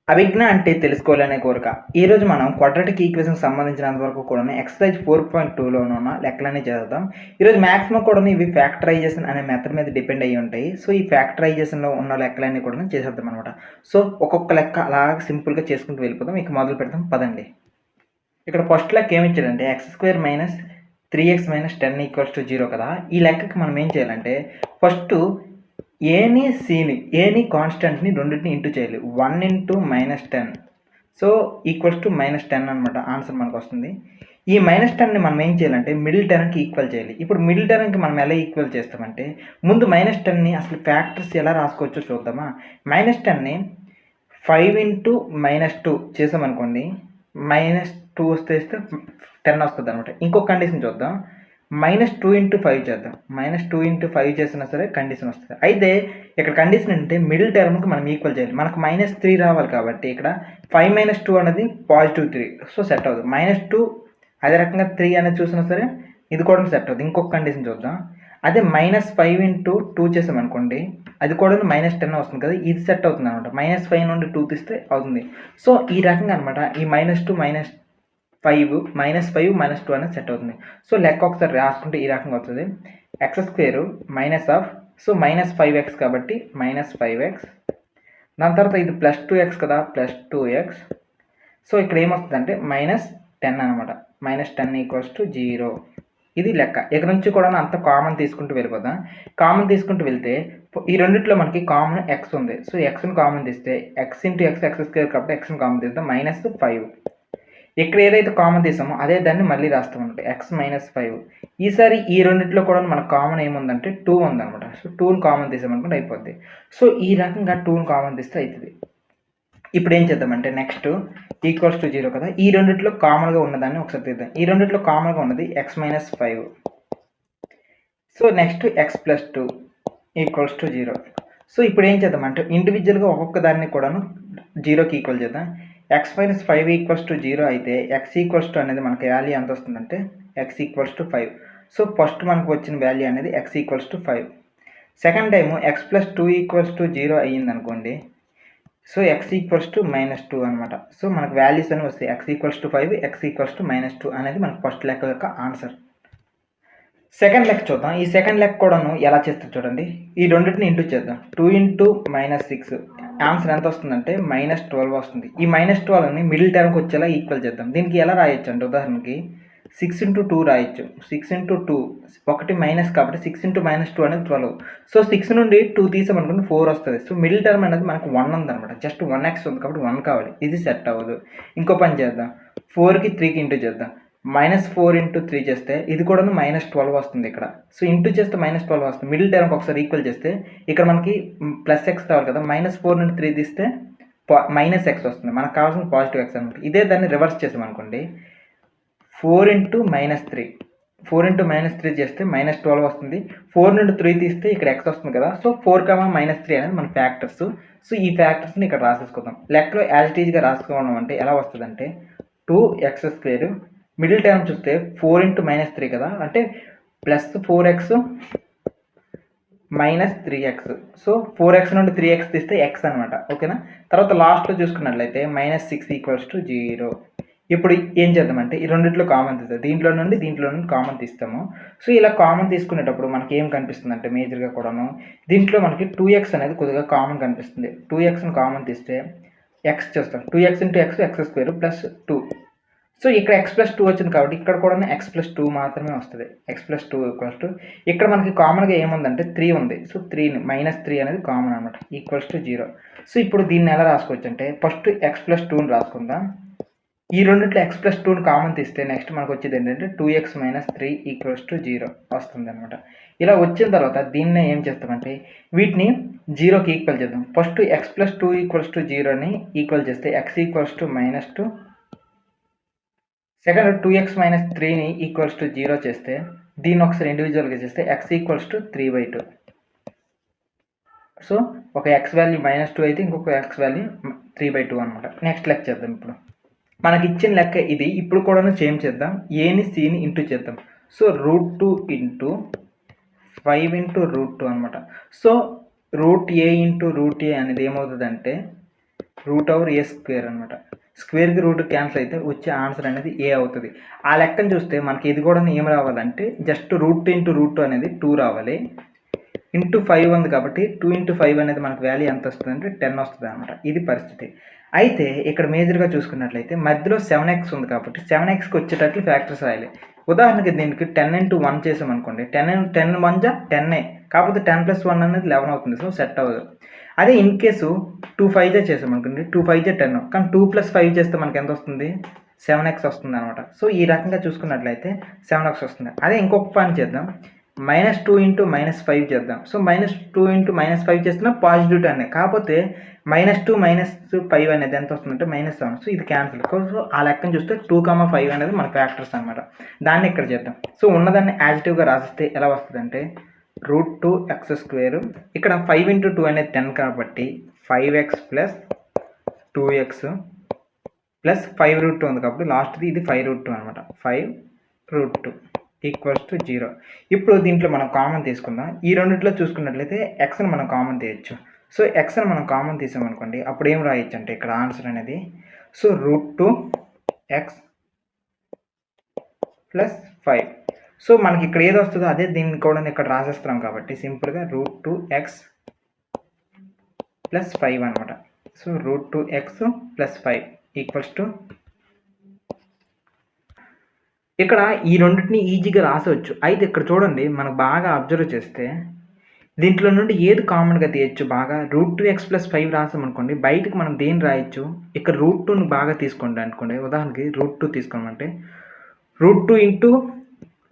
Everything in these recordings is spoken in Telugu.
అభిజ్ఞ అంటే తెలుసుకోవాలనే కోరిక. ఈరోజు మనం క్వాడ్రాటిక్ ఈక్వేషన్‌కి సంబంధించినంత వరకు కూడాను ఎక్సర్సైజ్ 4.2లోను ఉన్న లెక్కలన్నీ చదువుతాం. ఈరోజు మాక్సిమం కూడాను ఇవి ఫ్యాక్టరైజేషన్ అనే మెథడ్ మీద డిపెండ్ అయ్యి ఉంటాయి. సో, ఈ ఫ్యాక్టరైజేషన్‌లో ఉన్న లెక్కలన్నీ కూడాను చేసేద్దామనమాట. సో, ఒక్కొక్క లెక్క అలాగా సింపుల్‌గా చేసుకుంటూ వెళ్ళిపోదాం. ఇక మొదలు పెడదాం పదండి. ఇక్కడ ఫస్ట్ లెక్క ఏమిచ్చాడంటే x² - 3x - 10 = 0 కదా! ఈ లెక్కకి మనం ఏం చేయాలంటే ఫస్టు ఏని కాన్స్టెంట్‌ని రెండిటిని ఇంటూ చేయాలి. 1 × -10 సో, ఈక్వల్స్ టు -10 అనమాట. ఆన్సర్ మనకొస్తుంది. ఈ -10ని మనం ఏం చేయాలంటే మిడిల్ టర్మ్‌కి ఈక్వల్ చేయాలి. ఇప్పుడు మిడిల్ టర్మ్‌కి మనం ఎలా ఈక్వల్ చేస్తామంటే ముందు -10ని అసలు ఫ్యాక్టర్స్ ఎలా రాసుకోవచ్చో చూద్దామా? -10ని 5 × -2 చేసామనుకోండి. -2 వస్తేస్తే 10 వస్తదనమాట. ఇంకొక కండిషన్ చూద్దాం. -2 × 5 చేద్దాం. -2 × 5 చేసినా సరే కండిషన్ వస్తది. అయితే ఇక్కడ కండిషన్ ఏంటంటే మిడిల్ టర్మ్‌కి మనం ఈక్వల్ చేయాలి. మనకు -3 రావాలి కాబట్టి ఇక్కడ 5 - 2 అనేది +3 సో, సెట్ అవ్వదు. -2 అదే రకంగా 3 అనేది చూసినా సరే ఇది కూడా సెట్ అవ్వదు. ఇంకొక కండిషన్ చూద్దాం. అదే -5 × 2 చేసామనుకోండి. అది కూడా -10 వస్తుంది కదా! ఇది సెట్ అవుతుందనమాట. -5 నుండి 2 తీస్తే అవుతుంది. సో, ఈ రకంగా అనమాట. ఈ -2 -5 -5 -2 అనేది సెట్ అవుతుంది. సో, లెక్క ఒకసారి రాసుకుంటే ఈ రకంగా వస్తది. x² సో, -5x కాబట్టి -5x దాని తర్వాత ఇది +2x కదా! +2x సో, ఇక్కడ ఏమొస్తదంటే -10 అనమాట. -10 = 0 ఇది లెక్క. ఇక నుంచి కూడా అంతా కామన్ తీసుకుంటూ వెళ్ళిపోదాం. కామన్ తీసుకుంటూ వెళ్తే ఈ రెండిట్లో మనకి కామన్ x ఉంది. సో, xని కామన్ తీస్తే x × x x² కాబట్టి xని కామన్ తీద్దాం. -5 ఇక్కడ ఏదైతే కామన్ తీసామో అదే దాన్ని మళ్ళీ రాస్తామన్నమాట. x - 5 ఈసారి ఈ రెండిట్లో కూడా మనకు కామన్ ఏముందంటే 2 ఉందనమాట. సో, 2ని కామన్ తీసామనుకోండి అయిపోద్ది. సో, ఈ రకంగా 2ని కామన్ తీస్తే అయితది. ఇప్పుడు ఏం చేద్దామంటే నెక్స్ట్ ఈక్వల్స్ టు 0 కదా! ఈ రెండిట్లో కామన్‌గా ఉన్నదాన్ని ఒకసారి తీద్దాం. ఈ రెండిట్లో కామన్‌గా ఉన్నది x - 5 so, next x + 2 = 0 so, ఇప్పుడు ఏం చేద్దామంటే ఇండివిడ్యువల్‌గా ఒక్కొక్క దాన్ని కూడాను 0కి ఈక్వల్ చేద్దాం. x - 5 = 0 అయితే x అనేది మనకి వాల్యూ ఎంత వస్తుందంటే x = 5 సో, ఫస్ట్ మనకు వచ్చిన వాల్యూ అనేది x = 5 సెకండ్ టైము x + 2 = 0 అయ్యిందనుకోండి. సో, x = -2 అనమాట. సో, మనకు వాల్యూస్ అనేవి వస్తాయి. x = 5 x = -2 అనేది మనకు ఫస్ట్ లెక్క యొక్క ఆన్సర్. సెకండ్ లెక్క చూద్దాం. ఈ సెకండ్ లెక్క కూడాను ఎలా చేస్తారో చూడండి. ఈ రెండిటిని ఇంటూ చేద్దాం. 2 × -6 ఆన్సర్ ఎంత వస్తుందంటే -12 వస్తుంది. ఈ -12ని మిడిల్ టర్మ్‌కి వచ్చేలా ఈక్వల్ చేద్దాం. దీనికి ఎలా రాయొచ్చు అంటే ఉదాహరణకి 6 × 2 రాయొచ్చు. 6 × 2 ఒకటి మైనస్ కాబట్టి 6 × -2 అనేది 12. సో, 6 నుండి 2 తీసామనుకోండి 4 వస్తది. సో, మిడిల్ టర్మ్ అనేది మనకు 1 ఉందనమాట. జస్ట్ 1x ఉంది కాబట్టి 1 కావాలి. ఇది సెట్ అవ్వదు. ఇంకో పని చేద్దాం. 4కి 3కి ఇంటూ చేద్దాం. -4 × 3 చేస్తే ఇది కూడాను -12 వస్తుంది ఇక్కడ. సో, ఇంటూ చేస్తే -12 వస్తుంది. మిడిల్ టర్మ్‌కి ఒకసారి ఈక్వల్ చేస్తే ఇక్కడ మనకి +x రావాలి కదా! -4 నుండి 3 తీస్తే -x వస్తుంది. మనకు కావాల్సింది +x అనమాట. ఇదే దాన్ని రివర్స్ చేసామనుకోండి 4 × -3 4 × -3 చేస్తే -12 వస్తుంది. 4 నుండి 3 తీస్తే ఇక్కడ x వస్తుంది కదా! సో, 4, -3 అనేది మన ఫ్యాక్టర్స్. సో, ఈ ఫ్యాక్టర్స్‌ని ఇక్కడ రాసేసుకుందాం. లెక్కలో యాజ్ ఇట్ ఈజ్‌గా రాసుకోవడం అంటే ఎలా వస్తదంటే 2x² మిడిల్ టర్మ్ చూస్తే 4 × -3 కదా! అంటే +4x -3x సో, 4x నుండి 3x తీస్తే x అనమాట. ఓకేనా? తర్వాత లాస్ట్‌లో చూసుకున్నట్లయితే -6 = 0 ఇప్పుడు ఏం చేద్దామంటే ఈ రెండిట్లో కామన్ తీద్దాం. దీంట్లో నుండి కామన్ తీస్తాము. సో, ఇలా కామన్ తీసుకునేటప్పుడు మనకి ఏం కనిపిస్తుందంటే మేజర్‌గా కూడాను దీంట్లో మనకి 2x అనేది కొద్దిగా కామన్ కనిపిస్తుంది. 2xని కామన్ తీస్తే x చేస్తాం. 2x × x x² + 2 సో, ఇక్కడ x + 2 వచ్చింది కాబట్టి ఇక్కడ కూడా x + 2 మాత్రమే వస్తది. x + 2 ఇక్కడ మనకి కామన్‌గా ఏముందంటే 3 ఉంది. సో, 3ని -3 అనేది కామన్ అనమాట. = 0 సో, ఇప్పుడు దీన్ని ఎలా రాసుకోవచ్చంటే ఫస్ట్ x + 2ని రాసుకుందాం. ఈ రెండిట్లో x + 2ని కామన్ తీస్తే నెక్స్ట్ మనకు వచ్చేది ఏంటంటే 2x - 3 = 0 వస్తుందనమాట. ఇలా వచ్చిన తర్వాత దీన్నే ఏం చేస్తామంటే వీటిని 0కి ఈక్వల్ చేద్దాం. ఫస్ట్ x + 2 = 0ని ఈక్వల్ చేస్తే x -2 సెకండ్ 2x - 3ని = 0 చేస్తే దీన్ని ఒకసారి ఇండివిడ్యువల్‌గా చేస్తే x = 3/2 సో, ఒక x వాల్యూ -2 అయితే ఇంకొక x వాల్యూ 3/2 అనమాట. నెక్స్ట్ లెక్క చేద్దాం ఇప్పుడు. మనకి ఇచ్చిన లెక్క ఇది. ఇప్పుడు కూడాను సేమ్ చేద్దాం. ఏని cని ఇంటూ చేద్దాం. సో, √2 × 5 × √2 అనమాట. సో, √a × √a అనేది ఏమవుతదంటే రూట్ స్క్వేర్ అనమాట. స్క్వేర్కి రూట్ క్యాన్సిల్ అయితే వచ్చే ఆన్సర్ అనేది ఏ అవుతుంది. ఆ లెక్కను చూస్తే మనకి ఇది కూడా ఏం రావాలంటే జస్ట్ రూట్ ఇంటూ రూట్ అనేది 2 రావాలి. ఇంటూ 5 ఉంది కాబట్టి 2 ఇంటూ 5 అనేది మనకు వాల్యూ ఎంత వస్తుంది అంటే 10 వస్తుంది అనమాట. ఇది పరిస్థితి. అయితే ఇక్కడ మేజర్గా చూసుకున్నట్లయితే మధ్యలో 7x ఉంది కాబట్టి 7xకి వచ్చేటట్లు ఫ్యాక్టర్స్ రాయాలి. ఉదాహరణకి దీనికి 10 ఇంటూ 1 చేసామనుకోండి, 10 1 జా 10 కాకపోతే 10 + 1 అనేది 11 అవుతుంది. సో సెట్ అవ్వదు. అదే ఇన్ కేసు 2 5 జా చేసామనుకోండి, 2 5 జా 10, కానీ 2 + 5 చేస్తే మనకి ఎంత వస్తుంది, 7x వస్తుంది అనమాట. సో ఈ రకంగా చూసుకున్నట్లయితే 7x వస్తుంది. అదే ఇంకొక పని చేద్దాం, -2 ఇంటూ -5 చేద్దాం. సో -2 ఇంటూ -5 చేస్తున్నా పాజిటివ్ 10, కాకపోతే -2 -5 అనేది ఎంత వస్తుందంటే -7. సో ఇది క్యాన్సిల్. సో ఆ లెక్కను చూస్తే 2, 5 అనేది మన ఫ్యాక్టర్స్ అనమాట. దాన్ని ఇక్కడ చేద్దాం. సో ఉన్నదాన్ని యాజిటివ్గా రాసిస్తే ఎలా వస్తుందంటే √2x². ఇక్కడ 5 ఇంటూ 2 అనేది 10 కాబట్టి 5x + 2x ప్లస్ 5√2 ఉంది కాబట్టి లాస్ట్ది ఇది 5√2 అనమాట. 5√2 = 0. ఇప్పుడు దీంట్లో మనం కామన్ తీసుకుందాం. ఈ రెండిట్లో చూసుకున్నట్లయితే ఎక్స్ని మనం కామన్ తీయచ్చు. సో ఎక్స్ని మనం కామన్ తీసామనుకోండి, అప్పుడు ఏం రాయొచ్చు అంటే ఇక్కడ ఆన్సర్ అనేది సో √2x + 5. సో మనకి ఇక్కడ ఏది వస్తుందో అదే దీన్ని కూడా ఇక్కడ రాసేస్తున్నాం కాబట్టి సింపుల్గా √2x + 5 అనమాట. సో √2x + 5 = ఇక్కడ ఈ రెండింటిని ఈజీగా రాసవచ్చు. అయితే ఇక్కడ చూడండి, మనకు బాగా అబ్జర్వ్ చేస్తే దీంట్లో నుండి ఏది కామన్గా తీయచ్చు, బాగా √2x + 5 రాసామనుకోండి, బయటకు మనం దేన్ని రాయొచ్చు, ఇక్కడ √2ని బాగా తీసుకోండి అనుకోండి. ఉదాహరణకి √2 తీసుకోమంటే √2 ఇంటూ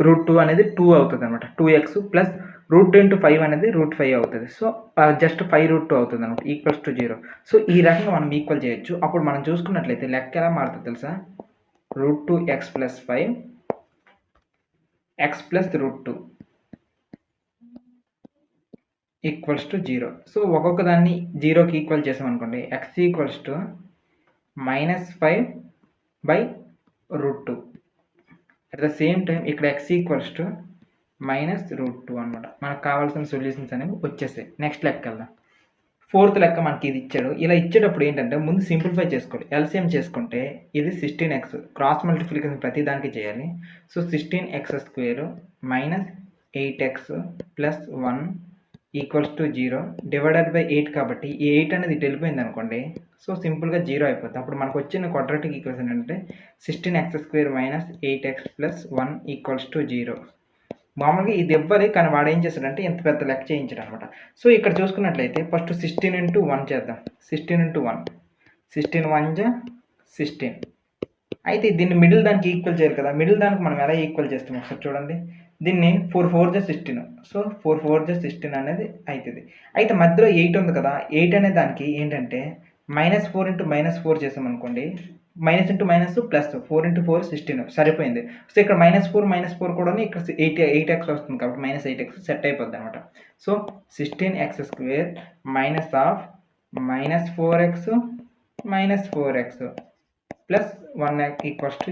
√2 అనేది 2 అవుతుంది అనమాట. 2x ప్లస్ √2 ఇంటూ 5 అనేది √5 అవుతుంది. సో జస్ట్ 5√2 అవుతుంది అనమాట. = 0. సో ఈ రకంగా మనం ఈక్వల్ చేయొచ్చు. అప్పుడు మనం చూసుకున్నట్లయితే లెక్క ఎలా మారుతుంది తెలుసా, √2x + 5 x + √2 = 0. సో ఒక్కొక్క దాన్ని 0కి ఈక్వల్ చేసామనుకోండి, x = -5/√2. At the same time ఇక్కడ x = -√2 అనమాట. మనకు కావాల్సిన సొల్యూషన్స్ అనేవి వచ్చేసాయి. నెక్స్ట్ లెక్క వెళ్దాం. ఫోర్త్ లెక్క మనకి ఇది ఇచ్చాడు. ఇలా ఇచ్చేటప్పుడు ఏంటంటే ముందు సింప్లిఫై చేసుకోవాలి. ఎల్సిఎం చేసుకుంటే ఇది 16x, క్రాస్ మల్టిప్లికేషన్ ప్రతి దానికి చేయాలి. So 16x² - 8x + 1 = 0 divided by 8 కాబట్టి ఈ 8 అనేది ఇటు వెళ్ళిపోయింది అనుకోండి. సో సింపుల్గా 0 అయిపోతుంది. అప్పుడు మనకు వచ్చిన క్వాడ్రాటిక్ ఈక్వేషన్ ఏంటంటే 16x² - 8x + 1 = 0. మామూలుగా ఇది ఇవ్వాలి, కానీ వాడు ఏం చేస్తాడంటే ఇంత పెద్ద లెక్క చేయించాడు అనమాట. సో ఇక్కడ చూసుకున్నట్లయితే ఫస్ట్ 16 ఇంటూ 1 చేద్దాం. 16 ఇంటూ 1 16 1 జా 16. అయితే దీన్ని మిడిల్ దానికి ఈక్వల్ చేయాలి కదా. మిడిల్ దానికి మనం ఎలా ఈక్వల్ చేస్తాం ఒకసారి చూడండి. దీన్ని 4 4 జా 16. సో 4 4 జా 16 అనేది అవుతుంది. అయితే మధ్యలో 8 ఉంది కదా, 8 అనే దానికి ఏంటంటే -4 ఇంటూ -4 చేసామనుకోండి, minus into minus plus 4 into 4 16 సరిపోయింది. సో ఇక్కడ -4 కూడా ఇక్కడ 8x వస్తుంది కాబట్టి -8x సెట్ అయిపోద్ది అనమాట. So 16x² -4x plus 1 =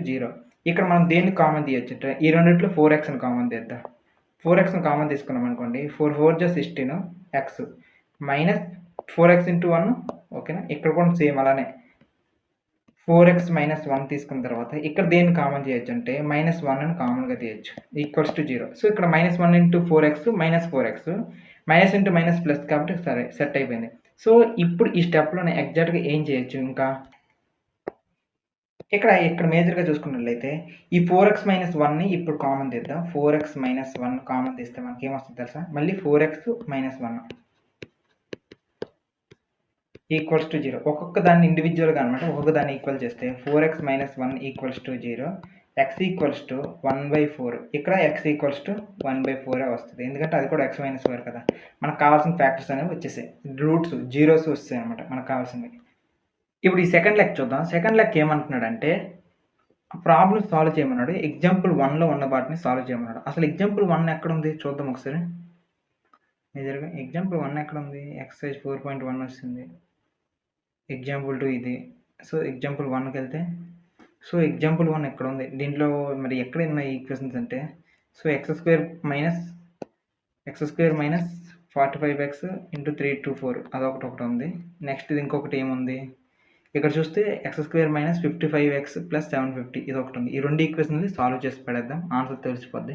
0. ఇక్కడ మనం దేన్ని కామన్ తీయచ్చు అంటే ఈ రెండిట్లో 4xని కామన్ తీద్దాం. 4xని కామన్ తీసుకున్నాం అనుకోండి, 4 4 జా 16 x -4x ఇంటూ 1. ఓకేనా, ఇక్కడ కూడా సేమ్ అలానే 4x - 1 తీసుకున్న తర్వాత ఇక్కడ దేన్ని కామన్ చేయొచ్చు అంటే -1ని కామన్గా తీయచ్చు = 0. సో ఇక్కడ -1 into 4x -4x minus into minus plus కాబట్టి సరే సెట్ అయిపోయింది. సో ఇప్పుడు ఈ స్టెప్లోనే ఎగ్జాక్ట్గా ఏం చేయొచ్చు, ఇంకా ఇక్కడ మేజర్గా చూసుకున్నట్లయితే ఈ 4x - 1ని ఇప్పుడు కామన్ తీద్దాం. 4x - 1 కామన్ తీస్తే మనకి ఏమొస్తుంది తెలుసా, మళ్ళీ 4x - 1 = 0. ఒక్కొక్క దాన్ని ఇండివిజువల్గా అనమాట, ఒక్కొక్క దాన్ని ఈక్వల్ చేస్తే 4x - 1 = 0, x = 1/4. ఇక్కడ x = 1/4 వస్తుంది, ఎందుకంటే అది కూడా x - 4 కదా. మనకు కావాల్సిన ఫ్యాక్టర్స్ అనేవి వచ్చేసాయి, రూట్స్ జీరోస్ వస్తాయి అనమాట మనకు కావాల్సినవి. ఇప్పుడు ఈ సెకండ్ లెక్క చూద్దాం. సెకండ్ లెక్క ఏమంటున్నాడంటే ప్రాబ్లమ్ సాల్వ్ చేయమన్నాడు. ఎగ్జాంపుల్ 1లో ఉన్న వాటిని సాల్వ్ చేయమన్నాడు. అసలు ఎగ్జాంపుల్ 1 ఎక్కడ ఉంది చూద్దాం ఒకసారి. మేజర్గా ఎగ్జాంపుల్ 1 ఎక్కడ ఉంది, ఎక్సర్సైజ్ 4.1 వస్తుంది. ఎగ్జాంపుల్ 2 ఇది. సో ఎగ్జాంపుల్ 1కి వెళ్తే సో ఎగ్జాంపుల్ 1 ఎక్కడ ఉంది, దీంట్లో మరి ఎక్కడ ఉన్నాయి ఈక్వేషన్స్ అంటే సో x² - 45x × 3 × 4 అదొకటి ఉంది. నెక్స్ట్ ఇది ఇంకొకటి ఏముంది, ఇక్కడ చూస్తే x² మైనస్ 55x ప్లస్ 750 ఇది ఒకటి ఉంది. ఈ రెండు ఈక్వేషన్‌ని సాల్వ్ చేసి పడేద్దాం. ఆన్సర్ తెలిసిపోద్ది.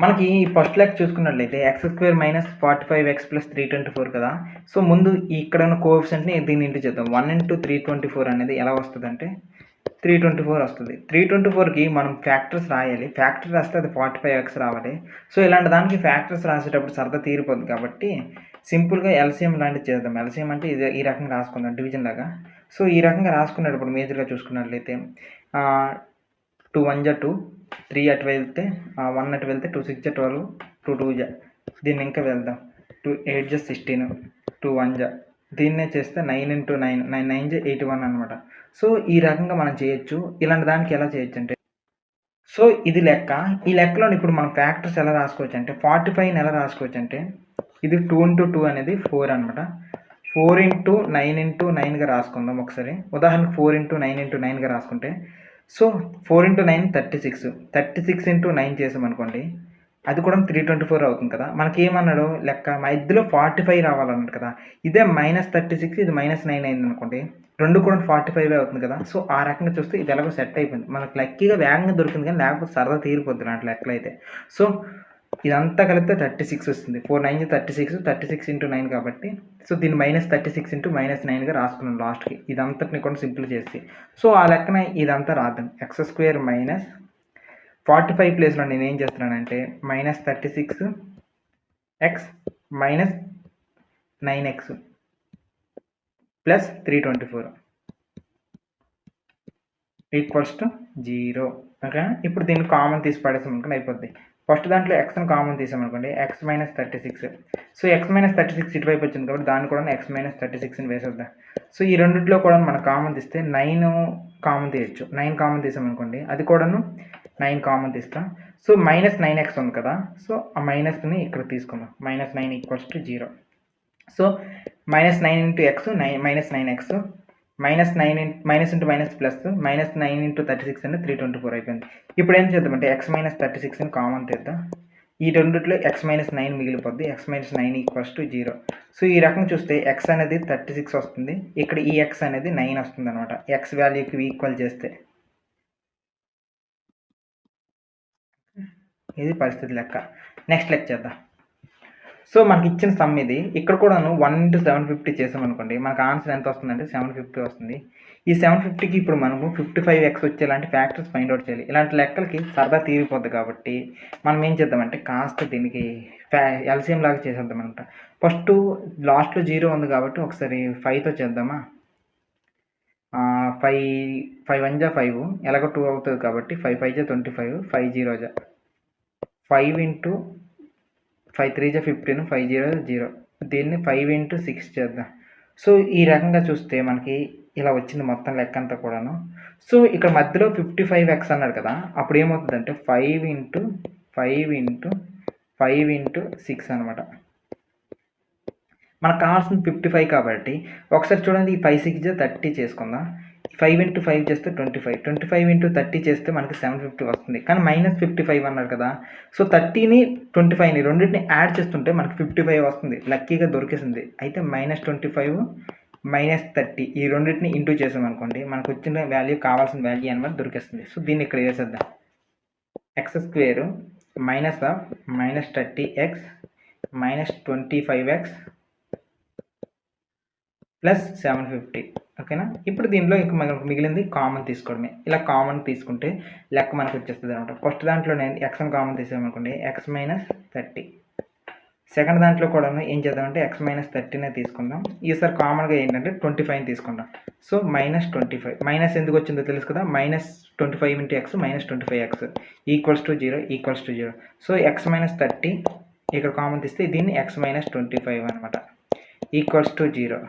మనకి ఫస్ట్ లెక్క చూసుకున్నట్లయితే x² మైనస్ 45x ప్లస్ 324 కదా. సో ముందు ఇక్కడ ఉన్న కోఎఫిషియంట్‌ని దీన్ని ఇంటూ చేద్దాం. 1 ఇంటూ 324 అనేది ఎలా వస్తుందంటే 324 వస్తుంది. 324కి మనం ఫ్యాక్టర్స్ రాయాలి. ఫ్యాక్టర్ రాస్తే అది 45x రావాలి. సో ఇలాంటి దానికి ఫ్యాక్టర్స్ రాసేటప్పుడు సరదా తీరిపోద్ది కాబట్టి సింపుల్గా ఎల్సిఎం లాంటిది చేద్దాం. ఎల్సిఎం అంటే ఇది ఈ రకంగా రాసుకుందాం డివిజన్ లాగా. సో ఈ రకంగా రాసుకునేటప్పుడు మేజర్గా చూసుకున్నట్లయితే 2 1 జా 2, 3 అటు వెళ్తే 1 అటు వెళ్తే 2 6 జా 12, 2 2 జా దీన్ని ఇంకా వెళ్దాం 2 8 జా 16, 2 1 జా దీన్నే చేస్తే 9 ఇంటూ 9 9 9 జా 81 అనమాట. సో ఈ రకంగా మనం చేయొచ్చు. ఇలాంటి దానికి ఎలా చేయొచ్చు అంటే సో ఇది లెక్క. ఈ లెక్కలో ఇప్పుడు మనం ఫ్యాక్టర్స్ ఎలా రాసుకోవచ్చు అంటే 45ని ఎలా రాసుకోవచ్చు అంటే ఇది 2 ఇంటూ 2 అనేది 4 అనమాట. 4 ఇంటూ 9 ఇంటూ 9గా రాసుకుందాం ఒకసారి. ఉదాహరణకు 4 ఇంటూ 9 ఇంటూ 9గా రాసుకుంటే సో 4 ఇంటూ 9 36, 36 ఇంటూ 9 చేసామనుకోండి అది కూడా 324 అవుతుంది కదా. మనకి ఏమన్నాడు లెక్క మధ్యలో 45 రావాలన్నాడు కదా. ఇదే -36 ఇది -9 అయింది అనుకోండి, రెండు కూడా 45 అవుతుంది కదా. సో ఆ రకంగా చూస్తే ఇది ఎలాగో సెట్ అయిపోయింది. మనకు లక్కీగా వేగంగా దొరికింది కానీ లేకపోతే సరదా తీరిపోద్ది నాటి లెక్కలు అయితే. సో ఇదంతా కలిపితే 36 వస్తుంది. 4 9 36, 36 ఇంటూ 9 కాబట్టి సో దీన్ని -36 ఇంటూ -9గా రాసుకున్నాం లాస్ట్కి. ఇదంతటిని కూడా సింపుల్ చేసి సో ఆ లెక్కన ఇదంతా రాద్దాం. x² మైనస్ 45 ప్లేస్లో నేను ఏం చేస్తున్నానంటే -36x minus 9x plus 324 equals to 0. Okay, ఇప్పుడు దీన్ని కామన్ తీసి పడేసాం అనుకోండి అయిపోద్ది. ఫస్ట్ దాంట్లో ఎక్స్ని కామన్ తీసామనుకోండి x - 36. సో x - 36 ఇటువైపు వచ్చింది కాబట్టి దాన్ని కూడా x - 36ని వేసేద్దాం. సో ఈ రెండిట్లో కూడా మనం కామన్ తీస్తే 9 కామన్ తీయచ్చు. 9 కామన్ తీసామనుకోండి అది కూడాను 9 కామన్ తీస్తాం. సో -9x ఉంది కదా. సో ఆ మైనస్ని ఇక్కడ తీసుకుందాం. -9 equals to 0. So -9 into x -9x -9 minus into minus plus -9 into 36 అంటే 324 అయిపోయింది. ఇప్పుడు ఏం చేద్దామంటే x - 36ని కామన్ తీద్దాం. ఈ రెండిట్లో x - 9 మిగిలిపోద్ది. x - 9 equals to 0. So ఈ రకంగా చూస్తే x అనేది 36 వస్తుంది, ఇక్కడ ఈ x అనేది 9 వస్తుంది అనమాట. x వాల్యూకి ఈక్వల్ చేస్తే ఇది పరిస్థితి లెక్క. నెక్స్ట్ లెక్క చేద్దాం. సో మనకి ఇచ్చిన సమ్ ఇది. ఇక్కడ కూడాను 1 ఇంటూ 750 చేసామనుకోండి మనకు ఆన్సర్ ఎంత వస్తుందంటే 750 వస్తుంది. ఈ 750కి ఇప్పుడు మనము 55x వచ్చేలాంటి ఫ్యాక్టర్స్ ఫైండ్ అవుట్ చేయాలి. ఇలాంటి లెక్కలకి సరదా తీరిపోద్ది కాబట్టి మనం ఏం చేద్దామంటే కాస్త దీనికి ఎల్సిఎం లాగా చేసేద్దాం అనమాట. ఫస్ట్ లాస్ట్లో 0 ఉంది కాబట్టి ఒకసారి 5తో చేద్దామా. 5 1 జా 5 ఎలాగో 2 అవుతుంది కాబట్టి 5 5 జా 25, 5 0 జా 5 ఇంటూ 5 3 జా 15, 5 0 0 దీన్ని 5 ఇంటూ 6 చేద్దాం. సో ఈ రకంగా చూస్తే మనకి ఇలా వచ్చింది మొత్తం లెక్క అంతా కూడాను. సో ఇక్కడ మధ్యలో 55x అన్నాడు కదా, అప్పుడు ఏమవుతుందంటే 5 ఇంటూ 5 ఇంటూ 5 ఇంటూ 6 అనమాట. మనకు కావాల్సింది 55 కాబట్టి ఒకసారి చూడండి, ఈ 5 6 జా 30 చేసుకుందాం. 5 ఇంటూ 5 చేస్తే 25, 25 ఇంటూ 30 చేస్తే మనకి 750 వస్తుంది. కానీ -55 అన్నారు కదా. సో 30ని 25ని రెండింటిని యాడ్ చేస్తుంటే మనకి 55 వస్తుంది. లక్కీగా దొరికేసింది. అయితే -25 -30 ఈ రెండింటిని ఇంటూ చేసామనుకోండి మనకు వచ్చిన వాల్యూ కావాల్సిన వాల్యూ అనమాట దొరికేస్తుంది. సో దీన్ని ఇక్కడ వేసేద్దాం. x² minus of -30x -25x plus 750. ఓకేనా. ఇప్పుడు దీనిలో ఇంకా మనకు మిగిలింది కామన్ తీసుకోవడమే. ఇలా కామన్ తీసుకుంటే లెక్క మనకు వచ్చేస్తుంది అనమాట. ఫస్ట్ దాంట్లో నేను ఎక్స్ని కామన్ తీసామనుకోండి x - 30. సెకండ్ దాంట్లో కూడా ఏం చేద్దామంటే x - 30నే తీసుకుందాం. ఈసారి కామన్గా ఏంటంటే 25 తీసుకుందాం. సో -25 మైనస్ ఎందుకు వచ్చిందో తెలుసు కదా. -25 into x -25x equals to 0 equals to 0. So x - 30 ఇక్కడ కామన్ తీస్తే దీన్ని x - 25 అనమాట ఈక్వల్స్ టు 0.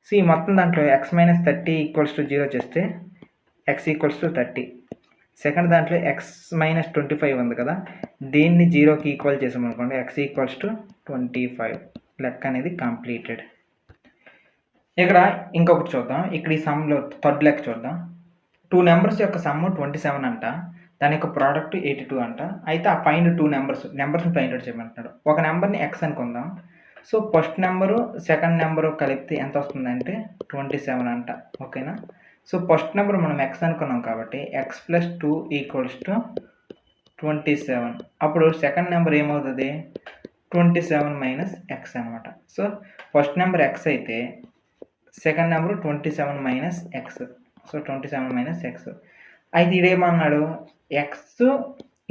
సో ఈ మొత్తం దాంట్లో x - 30 ఈక్వల్స్ టు 0 చేస్తే x ఈక్వల్స్ టు 30. సెకండ్ దాంట్లో x - 25 ఉంది కదా, దీన్ని 0కి ఈక్వల్ చేసామనుకోండి x ఈక్వల్స్ టు 25. లెక్క అనేది కంప్లీటెడ్. ఇక్కడ ఇంకొకటి చూద్దాం. ఇక్కడ ఈ సమ్లో థర్డ్ లెక్క చూద్దాం. 2 నెంబర్స్ యొక్క సమ్ 27 అంట, దాని యొక్క ప్రోడక్ట్ 82 అంట. అయితే ఆ ఫైండ్ 2 నెంబర్స్ని ఫైండ్ అవుట్ చేయమంటున్నాడు. ఒక నెంబర్ని x అనుకుందాం. So first number second number కలిపితే ఎంత వస్తుందంటే 27 అంట. ఓకేనా. సో ఫస్ట్ నెంబర్ మనం ఎక్స్ అనుకున్నాం కాబట్టి ఎక్స్ ప్లస్ 2 ఈక్వల్స్ టు 27. అప్పుడు సెకండ్ నెంబర్ ఏమవుతుంది 27 మైనస్ ఎక్స్ అనమాట. సో ఫస్ట్ నెంబర్ ఎక్స్ అయితే second number 27 minus X. So 27 minus X. అయితే ఇదేమన్నాడు ఎక్స్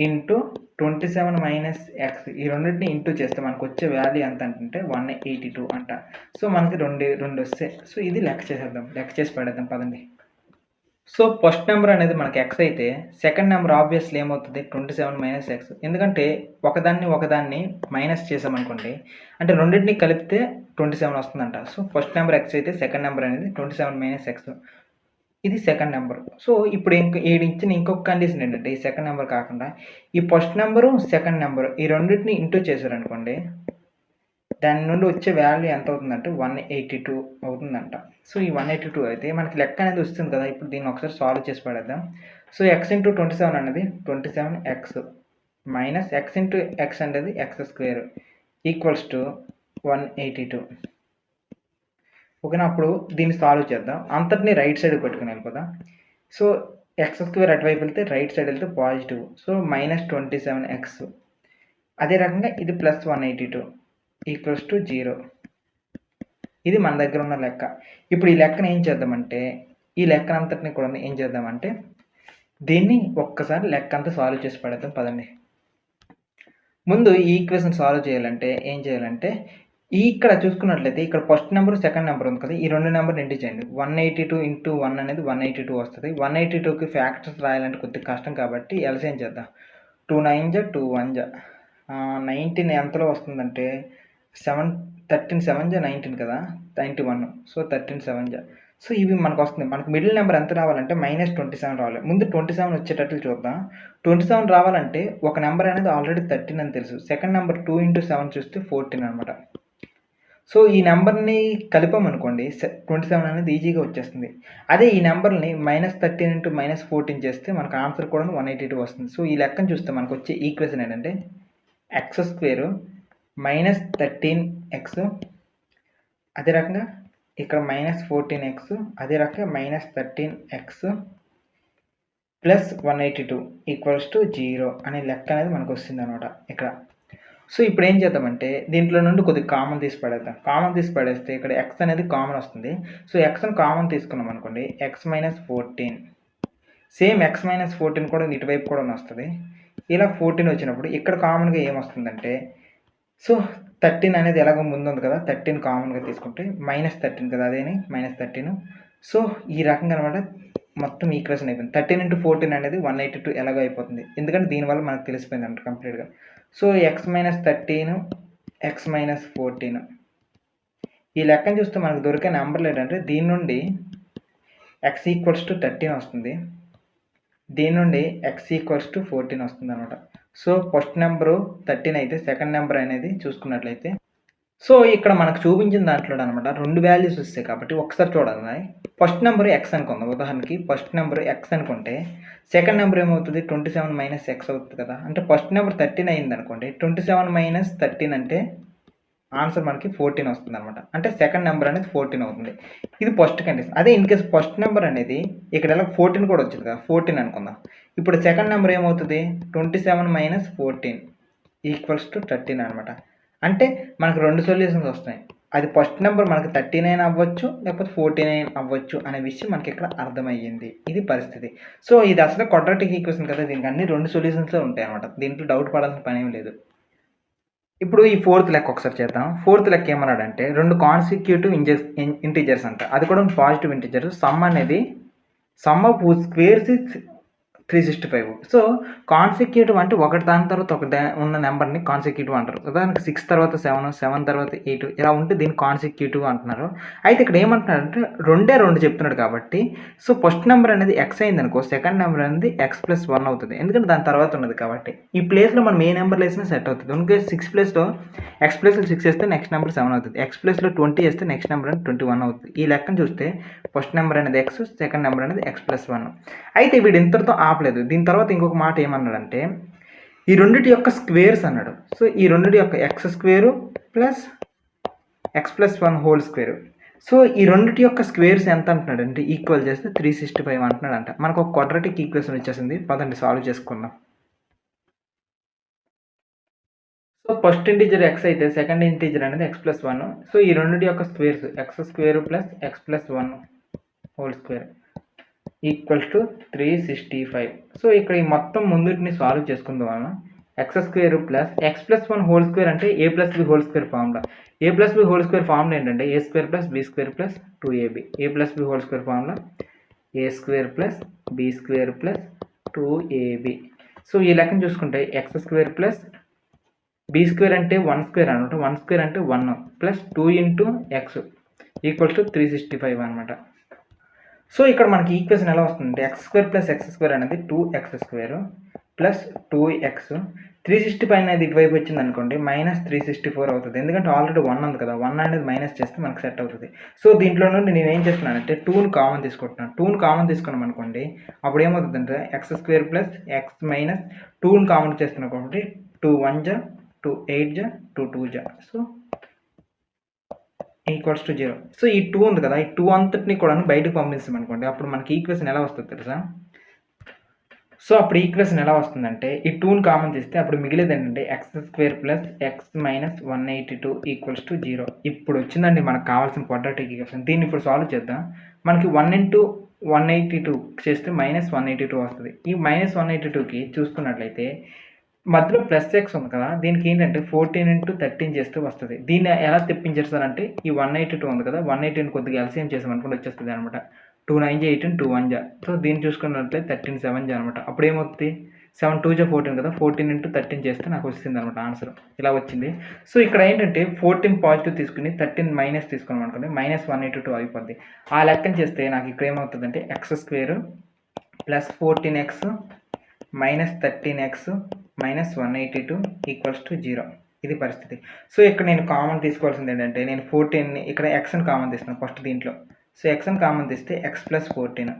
ఇంటూ 27 మైనస్ ఎక్స్ ఈ రెండింటిని ఇంటూ చేస్తే మనకు వచ్చే వాల్యూ ఎంత అంటే 182 అంట. సో మనకి రెండు వస్తాయి. సో ఇది లెక్క చేసేద్దాం, లెక్క చేసి పడేద్దాం పదండి. సో ఫస్ట్ నెంబర్ అనేది మనకి ఎక్స్ అయితే సెకండ్ నెంబర్ ఆబ్వియస్లీ ఏమవుతుంది 27 మైనస్ ఎక్స్. ఎందుకంటే ఒకదాన్ని మైనస్ చేసామనుకోండి అంటే రెండింటిని కలిపితే 27 వస్తుందంట. సో ఫస్ట్ నెంబర్ ఎక్స్ అయితే సెకండ్ నెంబర్ అనేది 27 మైనస్ ఎక్స్. ఇది సెకండ్ నెంబర్. సో ఇప్పుడు ఇచ్చిన ఇంకొక కండిషన్ ఏంటంటే ఈ సెకండ్ నెంబర్ కాకుండా ఈ ఫస్ట్ నెంబరు సెకండ్ నెంబరు ఈ రెండింటిని ఇంటూ చేశారనుకోండి దాని నుండి వచ్చే వాల్యూ ఎంత అవుతుందంటే 182 అవుతుందంట. సో ఈ 182 అయితే మనకి లెక్క అనేది వస్తుంది కదా. ఇప్పుడు దీన్ని ఒకసారి సాల్వ్ చేసి పడేద్దాం. సో ఎక్స్ ఇంటూ 27 అనేది 27x minus X into X అనేది ఎక్స్ స్క్వేర్ ఈక్వల్స్ టు 182. ఓకేనా. అప్పుడు దీన్ని సాల్వ్ చేద్దాం. అంతటిని రైట్ సైడ్ పెట్టుకుని వెళ్ళిపోదాం. సో ఎక్స్ స్క్వేర్ అటువైపు వెళ్తే రైట్ సైడ్ వెళ్తే పాజిటివ్. So minus 27x. అదే రకంగా ఇది ప్లస్ 182 ఈక్వల్స్ టు 0. ఇది మన దగ్గర ఉన్న లెక్క. ఇప్పుడు ఈ లెక్కను ఏం చేద్దామంటే ఈ లెక్కన అంతటిని కూడా ఏం చేద్దామంటే దీన్ని ఒక్కసారి లెక్క అంతా సాల్వ్ చేసి పడేద్దాం పదండి. ముందు ఈ ఈక్వేషన్ సాల్వ్ చేయాలంటే ఏం చేయాలంటే ఇక్కడ చూసుకున్నట్లయితే ఇక్కడ ఫస్ట్ నెంబర్ సెకండ్ నెంబర్ ఉంది కదా. ఈ రెండు నెంబర్ని ఇంటూ చేయండి. 182 ఇంటూ 1 అనేది 182 వస్తుంది. 182కి ఫ్యాక్టర్స్ రాయాలంటే కొద్దిగా కష్టం కాబట్టి ఎల్సిఎం చేద్దాం. 2 9 జా 2 1 జా 19 ఎంతలో వస్తుందంటే 13 7 జా 19 కదా 91. సో 13 7 జా. సో ఇవి మనకు వస్తుంది. మనకు మిడిల్ నెంబర్ ఎంత రావాలంటే -27 రావాలి. ముందు 27 వచ్చేటట్లు చూద్దాం. 27 రావాలంటే ఒక నెంబర్ అనేది ఆల్రెడీ 13 అని తెలుసు. సెకండ్ నెంబర్ 2 ఇంటూ 7 చూస్తే 14 అనమాట. సో ఈ నెంబర్ని కలిపామనుకోండి 27 అనేది ఈజీగా వచ్చేస్తుంది. అదే ఈ నెంబర్ని -13 ఇంటూ -14 చేస్తే మనకు ఆన్సర్ కూడా 182 వస్తుంది. సో ఈ లెక్కను చూస్తే మనకు వచ్చే ఈక్వేషన్ ఏంటంటే ఎక్స్ స్క్వేర్ -13x అదే రకంగా ఇక్కడ -14x అదే రకంగా -13x ప్లస్ 182 ఈక్వల్స్ టు 0 అనే లెక్క అనేది మనకు వస్తుంది అనమాట ఇక్కడ. సో ఇప్పుడు ఏం చేద్దామంటే దీంట్లో నుండి కొద్దిగా కామన్ తీసి పడేద్దాం. కామన్ తీసి పడేస్తే ఇక్కడ ఎక్స్ అనేది కామన్ వస్తుంది. సో ఎక్స్ని కామన్ తీసుకున్నాం అనుకోండి x - 14 సేమ్ x - 14 కూడా ఇటువైపు కూడా వస్తుంది. ఇలా 14 వచ్చినప్పుడు ఇక్కడ కామన్గా ఏమొస్తుందంటే సో 13 అనేది ఎలాగో ముందు ఉంది కదా 13 కామన్గా తీసుకుంటే -13 కదా అదేని -13. సో ఈ రకంగా అనమాట మొత్తం ఈక్వేషన్ అయిపోయింది. 13 ఇంటూ 14 అనేది 182 ఎలాగో అయిపోతుంది. ఎందుకంటే దీనివల్ల మనకు తెలిసిపోయింది అంట కంప్లీట్గా. సో x - 13 x - 14 ఈ లెక్కను చూస్తే మనకు దొరికే నెంబర్లు ఏంటంటే దీని నుండి x ఈక్వల్స్ టు 13 వస్తుంది. దీని నుండి x ఈక్వల్స్ టు 14 వస్తుంది అనమాట. సో ఫస్ట్ నెంబరు 13 అయితే సెకండ్ నెంబర్ అనేది చూసుకున్నట్లయితే సో ఇక్కడ మనకు చూపించిన దాంట్లో అనమాట రెండు వాల్యూస్ వస్తాయి కాబట్టి ఒకసారి చూడాలి. ఫస్ట్ నెంబర్ ఎక్స్ అనుకుందాం. ఉదాహరణకి ఫస్ట్ నెంబర్ ఎక్స్ అనుకుంటే సెకండ్ నెంబర్ ఏమవుతుంది 27 మైనస్ ఎక్స్ అవుతుంది కదా. అంటే ఫస్ట్ నెంబర్ 13 అయింది అనుకోండి 27 మైనస్ 13 అంటే ఆన్సర్ మనకి 14 వస్తుంది అనమాట. అంటే సెకండ్ నెంబర్ అనేది 14 అవుతుంది. ఇది ఫస్ట్ కండిషన్. అదే ఇన్ కేసు ఫస్ట్ నెంబర్ అనేది ఇక్కడ ఎలా 14 కూడా వచ్చింది కదా 14 అనుకుందాం. ఇప్పుడు సెకండ్ నెంబర్ ఏమవుతుంది 27 మైనస్ 14 ఈక్వల్స్ టు 13 అనమాట. అంటే మనకు రెండు సొల్యూషన్స్ వస్తాయి. అది ఫస్ట్ నెంబర్ మనకి 39 అవ్వచ్చు లేకపోతే 49 అవ్వచ్చు అనే విషయం మనకి ఇక్కడ అర్థమయ్యింది. ఇది పరిస్థితి. సో ఇది అసలు క్వాడ్రాటిక్ ఈక్వేషన్ కదా, దీనికి అన్ని రెండు సొల్యూషన్స్లో ఉంటాయి అనమాట. దీంట్లో డౌట్ పడాల్సిన పని ఏం లేదు. ఇప్పుడు ఈ ఫోర్త్ లెక్క ఒకసారి చేద్దాం. ఫోర్త్ లెక్క ఏమన్నాడంటే రెండు కాన్సిక్యూటివ్ ఇంటీజర్స్ అంట, అది కూడా పాజిటివ్ ఇంటీజర్. సమ్ అనేది some of squares 365. So consecutive అంటే ఒకటి దాని తర్వాత ఒకటి ఉన్న నెంబర్ని కాన్సిక్యూటివ్ అంటారు. ఉదాహరణకి 6 తర్వాత 7, 7 తర్వాత 8 ఇలా ఉంటే దీన్ని కాన్సిక్యూటివ్ అంటున్నారు. అయితే ఇక్కడ ఏమంటున్నారంటే రెండు చెప్తున్నాడు కాబట్టి సో ఫస్ట్ నెంబర్ అనేది ఎక్స్ అయింది అనుకో సెకండ్ నెంబర్ అనేది x+1 అవుతుంది. ఎందుకంటే దాని తర్వాత ఉన్నది కాబట్టి ఈ ప్లేస్లో మనం ఏ నెంబర్లు వేసినా సెట్ అవుతుంది. అందుకే 6 ప్లేస్లో x+6 వేస్తే నెక్స్ట్ నెంబర్ 7 అవుతుంది. x+లో 20 వేస్తే నెక్స్ట్ నెంబర్ అనేది 21 అవుతుంది. ఈ లెక్కను చూస్తే ఫస్ట్ నెంబర్ అనేది x, సెకండ్ నెంబర్ అనేది x+1. అయితే వీడు ఇంతటితో ఆపలేదు. దీని తర్వాత ఇంకొక మాట ఏమన్నాడంటే ఈ రెండిటి యొక్క స్క్వేర్స్ అన్నాడు. సో ఈ రెండిటి యొక్క x² plus x+1 whole square. So ఈ రెండిటి యొక్క స్క్వేర్స్ ఎంత అంటున్నాడు అంటే ఈక్వల్ చేస్తే 365 అంటున్నాడంట. మనకు ఒక క్వాడ్రాటిక్ ఈక్వేషన్ వచ్చేసింది. పదండి సాల్వ్ చేసుకుందాం. సో ఫస్ట్ ఇంటీజర్ x అయితే సెకండ్ ఇంటీజర్ అనేది x+1. సో ఈ రెండిటి యొక్క squares x² + x+1 whole square equals to 365. So ఇక్కడ ఈ మొత్తం ముందుటిని సాల్వ్ చేసుకుందాం మనం. x² + x+1 హోల్ స్క్వేర్ అంటే a+b whole square formula. a+b whole square formula ఏంటంటే a² + b² + 2ab. a+b whole square formula a² + b² + 2ab. So ఈ లెక్కను చూసుకుంటే x² + b² అంటే 1² అనమాట. 1² అంటే 1 + 2 × x ఈక్వల్స్ టు 365 అనమాట. సో ఇక్కడ మనకి ఈక్వేషన్ ఎలా వస్తుందంటే x² + x² అనేది 2x² + 2x. 365 అనేది ఇటువైపు వచ్చింది అనుకోండి -364 అవుతుంది. ఎందుకంటే ఆల్రెడీ 1 ఉంది కదా, 1 అనేది మైనస్ చేస్తే మనకు సెట్ అవుతుంది. సో దీంట్లో నుండి నేను ఏం చేస్తున్నానంటే 2ని కామన్ తీసుకుంటున్నాను. 2ని కామన్ తీసుకున్నాం అనుకోండి అప్పుడు ఏమవుతుందంటే x² + x - 2ని కామన్ చేస్తున్నాం కాబట్టి 2 1 జా 2 8 జా 2 2 జా. So equals to 0. సో ఈ 2 ఉంది కదా, ఈ 2 అంతటిని కూడా బయటకు పంపిస్తాం అనుకోండి అప్పుడు మనకి ఈక్వేషన్ ఎలా వస్తుంది తెలుసా? సో అప్పుడు ఈక్వేషన్ ఎలా వస్తుందంటే ఈ 2ని కామన్ తీస్తే అప్పుడు మిగిలేది ఏంటంటే x² + x - 182 ఈక్వల్స్ టు 0. ఇప్పుడు వచ్చిందండి మనకు కావాల్సిన క్వాడ్రాటిక్ ఈక్వేషన్. దీన్ని ఇప్పుడు సాల్వ్ చేద్దాం. మనకి 1 × 182 చేస్తే -182 వస్తుంది. ఈ -182కి చూసుకున్నట్లయితే మధ్యలో +x ఉంది కదా, దీనికి ఏంటంటే 14 × 13 చేస్తే వస్తుంది. దీన్ని ఎలా తెప్పించేస్తారంటే ఈ 182 ఉంది కదా, 180ని కొద్దిగా ఎల్సిఎం చేసామనుకోండి వచ్చేస్తుంది అనమాట. 2 9 జా 18 2 1 జా. సో దీన్ని చూసుకున్నట్లయితే 13 7 జా అనమాట. అప్పుడు ఏమవుతుంది 7 2 జా 14 కదా, 14 × 13 చేస్తే నాకు వచ్చింది అనమాట ఆన్సర్. ఇలా వచ్చింది. సో ఇక్కడ ఏంటంటే 14 పాజిటివ్ తీసుకుని 13 మైనస్ తీసుకున్నాం అనుకోండి -182 అయిపోద్ది. ఆ లెక్కన చేస్తే నాకు ఇక్కడ ఏమవుతుందంటే x² + 14x - 13x - 182 equals to 0. ఇది పరిస్థితి. సో ఇక్కడ నేను కామన్ తీసుకోవాల్సింది ఏంటంటే నేను 14ని ఇక్కడ xని కామన్ తీస్తున్నాను ఫస్ట్ దీంట్లో. సో xని కామన్ తీస్తే x + 14.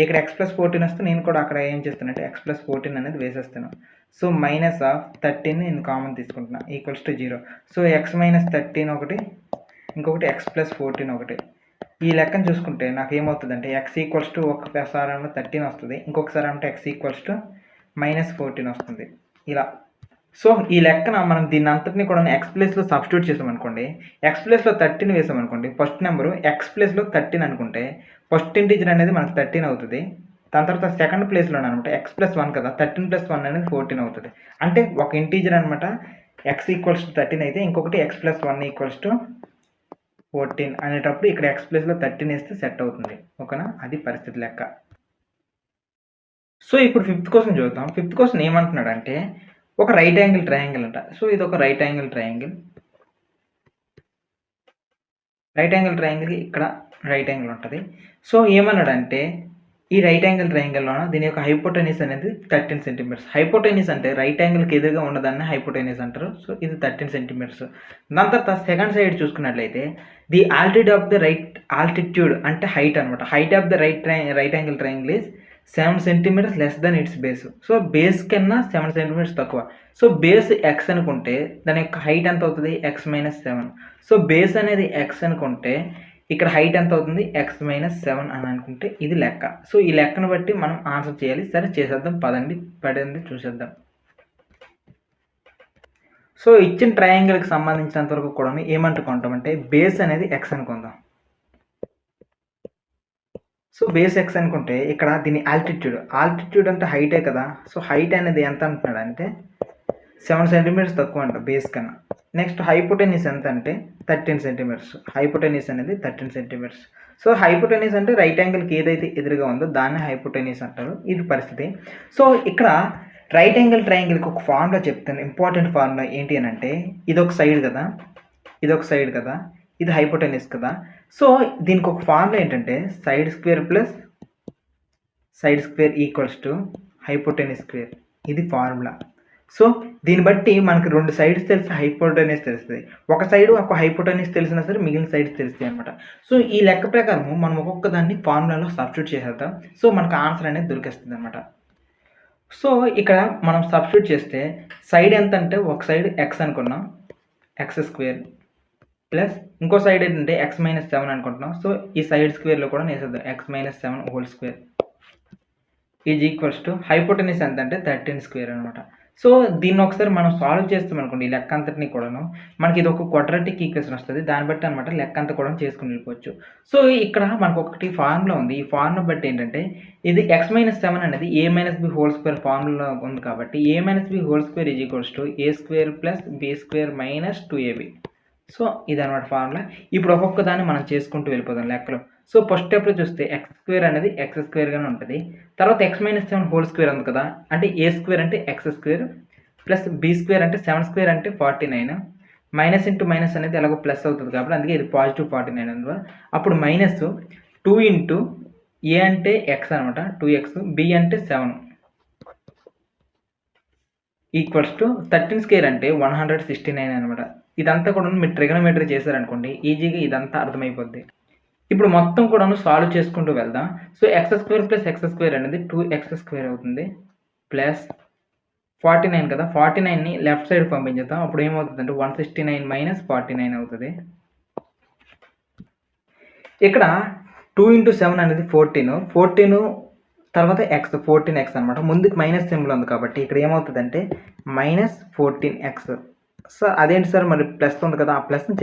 ఇక్కడ x + 14 వస్తే నేను కూడా అక్కడ ఏం చేస్తానంటే x + 14 అనేది వేసేస్తాను. సో -13 నేను కామన్ తీసుకుంటున్నా ఈక్వల్స్ టు 0. సో x - 13 ఒకటి, ఇంకొకటి x + 14 ఒకటి. ఈ లెక్కను చూసుకుంటే నాకు ఏమవుతుందంటే x ఈక్వల్స్ టు ఒకసారి ఏమో 13 వస్తుంది, ఇంకొకసారి అంటే x ఈక్వల్స్ టు -14 వస్తుంది. ఇలా సో ఈ లెక్కన మనం దీన్ని అంతటిని కూడా x ప్లేస్లో సబ్స్టిట్యూట్ చేసామనుకోండి, x ప్లేస్లో 13 వేసామనుకోండి, ఫస్ట్ నెంబరు x ప్లేస్లో 13 అనుకుంటే ఫస్ట్ ఇంటీజర్ అనేది మనకు 13 అవుతుంది. దాని తర్వాత సెకండ్ ప్లేస్లో అనమాట x + 1 కదా, 13 + 1 అనేది 14 అవుతుంది. అంటే ఒక ఇంటీజర్ అనమాట x ఈక్వల్స్ టు 13 అయితే ఇంకొకటి x + 1 ఈక్వల్స్ టు 14 అనేటప్పుడు ఇక్కడ x ప్లేస్లో 13 వేస్తే సెట్ అవుతుంది. ఓకేనా, అది పరిస్థితి లెక్క. సో ఇప్పుడు 5th క్వశ్చన్ చూద్దాం. 5th క్వశ్చన్ ఏమంటున్నాడంటే ఒక రైట్ యాంగిల్ ట్రయాంగిల్ అంట. సో ఇది ఒక right angle triangle. Right angle ట్రయాంగిల్కి ఇక్కడ రైట్ యాంగిల్ ఉంటుంది. సో ఏమన్నాడంటే ఈ రైట్ యాంగిల్ ట్రయాంగిల్లోన దీని యొక్క హైపోటెన్యూస్ అనేది 13 సెంటీమీటర్స్. హైపోటెన్యూస్ అంటే రైట్ యాంగిల్కి ఎదురుగా ఉన్నదాన్ని హైపోటెన్యూస్ అంటారు. సో ఇది 13 సెంటీమీటర్స్. దాని తర్వాత సెకండ్ సైడ్ చూసుకున్నట్లయితే the altitude of the right altitude అంటే హైట్ అనమాట. Height of the right angle triangle is 7 centimetres less than its base. So base కన్నా 7 సెంటీమీటర్స్ తక్కువ. సో బేస్ x అనుకుంటే దాని యొక్క హైట్ ఎంత అవుతుంది x - 7. సో బేస్ అనేది x అనుకుంటే ఇక్కడ హైట్ ఎంత అవుతుంది x - 7 అని అనుకుంటే ఇది లెక్క. సో ఈ లెక్కను బట్టి మనం ఆన్సర్ చేయాలి. సరే చేసేద్దాం, పదండి చూసేద్దాం. సో ఇచ్చిన ట్రయాంగిల్కి సంబంధించినంత వరకు కూడా ఏమనుకుంటామంటే బేస్ అనేది x అనుకుందాం. సో బేస్ x అనుకుంటే ఇక్కడ దీని ఆల్టిట్యూడ్ అంటే హైటే కదా. సో హైట్ అనేది ఎంత అంటున్నాడు అంటే 7 సెంటీమీటర్స్ తక్కువ అంట బేస్ కన్నా. నెక్స్ట్ హైపోటెన్యూస్ ఎంత అంటే 13 సెంటీమీటర్స్. హైపోటెన్యూస్ అనేది 13 సెంటీమీటర్స్. సో హైపోటెన్యూస్ అంటే రైట్ యాంగిల్కి ఏదైతే ఎదురుగా ఉందో దాన్ని హైపోటెన్యూస్ అంటారు. ఇది పరిస్థితి. సో ఇక్కడ రైట్ యాంగిల్ ట్రయాంగిల్కి ఒక ఫార్ములా చెప్తాను, ఇంపార్టెంట్ ఫార్ములా ఏంటి అని అంటే ఇదొక సైడ్ కదా, ఇదొక సైడ్ కదా, ఇది హైపోటెన్యూస్ కదా. సో దీనికి ఒక ఫార్ములా ఏంటంటే side square equals to hypotenuse square. ఇది ఫార్ములా. సో దీన్ని బట్టి మనకి రెండు సైడ్స్ తెలిసి హైపోటెన్యూస్ తెలుస్తుంది. ఒక సైడ్ ఒక హైపోటెన్యూస్ తెలిసినా సరే మిగిలిన సైడ్స్ తెలుస్తాయి అనమాట. సో ఈ లెక్క ప్రకారం మనం ఒక్కొక్క దాన్ని ఫార్ములాలో సబ్స్టిట్యూట్ చేసేద్దాం. సో మనకు ఆన్సర్ అనేది దొరికేస్తుంది అనమాట. సో ఇక్కడ మనం సబ్స్టిట్యూట్ చేస్తే సైడ్ ఎంత అంటే ఒక సైడ్ x అనుకున్నాం, x² ప్లస్ ఇంకో సైడ్ ఏంటంటే ఎక్స్ మైనస్ 7 అనుకుంటున్నాం. సో ఈ సైడ్ స్క్వేర్లో కూడా వేసేద్దాం X minus 7 whole square is equals to hypotenuse ఎంత అంటే 13 స్క్వేర్ అనమాట. సో దీన్ని ఒకసారి మనం సాల్వ్ చేస్తాం అనుకోండి ఈ లెక్క అంతటిని కూడాను మనకి ఇది ఒక క్వాడ్రాటిక్ ఈక్వేషన్ వస్తుంది. దాన్ని బట్టి అనమాట లెక్క అంతా కూడా చేసుకుని వెళ్ళిపోవచ్చు. సో ఇక్కడ మనకు ఒకటి ఫార్ములా ఉంది. ఈ ఫార్ములా బట్టి ఏంటంటే ఇది ఎక్స్ మైనస్ 7 అనేది A minus B whole square formula ఉంది కాబట్టి A minus B whole square is equals to A square plus B square minus 2ab. So ఇదనమాట ఫార్ములా. ఇప్పుడు ఒక్కొక్క దాన్ని మనం చేసుకుంటూ వెళ్ళిపోదాం లెక్కలో. సో ఫస్ట్ స్టెప్లో చూస్తే ఎక్స్ స్క్వేర్ అనేది ఎక్స్ స్క్వేర్గానే ఉంటుంది. తర్వాత ఎక్స్ మైనస్ 7 హోల్ స్క్వేర్ ఉంది కదా, అంటే ఏ స్క్వేర్ అంటే X square plus B square అంటే 7 స్క్వేర్ అంటే 49 మైనస్ ఇంటూ మైనస్ అనేది ఎలాగో ప్లస్ అవుతుంది కాబట్టి అందుకే ఇది పాజిటివ్ 49 అందులో. అప్పుడు మైనస్ 2 ఇంటూ ఏ అంటే ఎక్స్ అనమాట 2x, బి అంటే 7 ఈక్వల్స్ టు 13 స్క్వేర్ అంటే 169 అనమాట. ఇదంతా కూడా మీరు ట్రిగనోమెట్రీ చేశారనుకోండి ఈజీగా ఇదంతా అర్థమైపోద్ది. ఇప్పుడు మొత్తం కూడాను సాల్వ్ చేసుకుంటూ వెళ్దాం. So X square plus X square అనేది 2x స్క్వేర్ అవుతుంది ప్లస్ 49 కదా, 49ని లెఫ్ట్ సైడ్ పంపించేద్దాం. అప్పుడు ఏమవుతుంది అంటే 169 మైనస్ 49 అవుతుంది. ఇక్కడ 2 ఇంటూ 7 అనేది 14 తర్వాత ఎక్స్ 14x అనమాట. ముందుకు మైనస్ సింబల్ ఉంది కాబట్టి ఇక్కడ ఏమవుతుంది అంటే మైనస్ 14x. సార్ అదేంటి సార్ మరి ప్లస్ ఉంది కదా, ఆ ప్లస్ని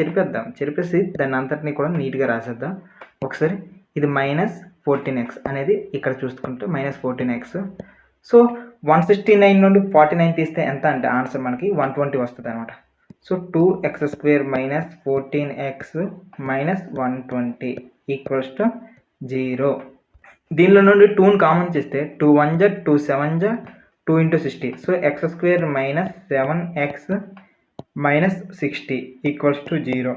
చెరిపేసి దాన్ని అంతటినీ కూడా నీట్గా రాసేద్దాం ఒకసారి. ఇది మైనస్ 14x అనేది ఇక్కడ చూసుకుంటే మైనస్ 14x. సో 169 నుండి 49 తీస్తే ఎంత అంటే ఆన్సర్ మనకి 120 వస్తుంది అనమాట. So 2x square minus 14x minus 120 equals to 0. దీనిలో నుండి 2ని కామన్ చేస్తే 2 1 జా 2 7 జా 2 into 60. So X square minus 7x minus 60 equals to 0.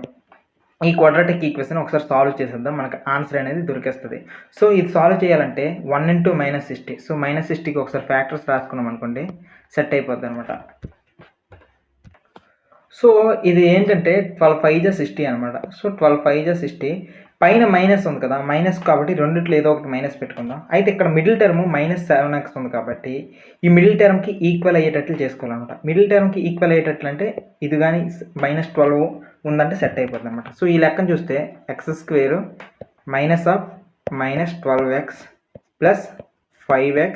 ఈ క్వాడ్రాటిక్ ఈక్వేషన్ ఒకసారి సాల్వ్ చేసేద్దాం, మనకు ఆన్సర్ అనేది దొరికేస్తుంది. సో ఇది సాల్వ్ చేయాలంటే 1 ఇంటూ మైనస్ 60. సో మైనస్ 60కి ఒకసారి ఫ్యాక్టర్స్ రాసుకున్నాం అనుకోండి సెట్ అయిపోద్ది అనమాట. సో ఇది ఏంటంటే 12 5 జా 60 అనమాట. సో 12 5 జా 60 పైన మైనస్ ఉంది కదా, మైనస్ కాబట్టి రెండిట్లో ఏదో ఒకటి మైనస్ పెట్టుకుందాం. అయితే ఇక్కడ మిడిల్ టర్మ్ మైనస్ 7x ఉంది కాబట్టి ఈ మిడిల్ టర్మ్కి ఈక్వల్ అయ్యేటట్లు చేసుకోవాలన్నమాట. మిడిల్ టర్మ్కి ఈక్వల్ అయ్యేటట్లు అంటే ఇది కానీ మైనస్ 12 ఉందంటే సెట్ అయిపోతుంది అనమాట. సో ఈ లెక్కను చూస్తే X square minus of minus 12x plus 5x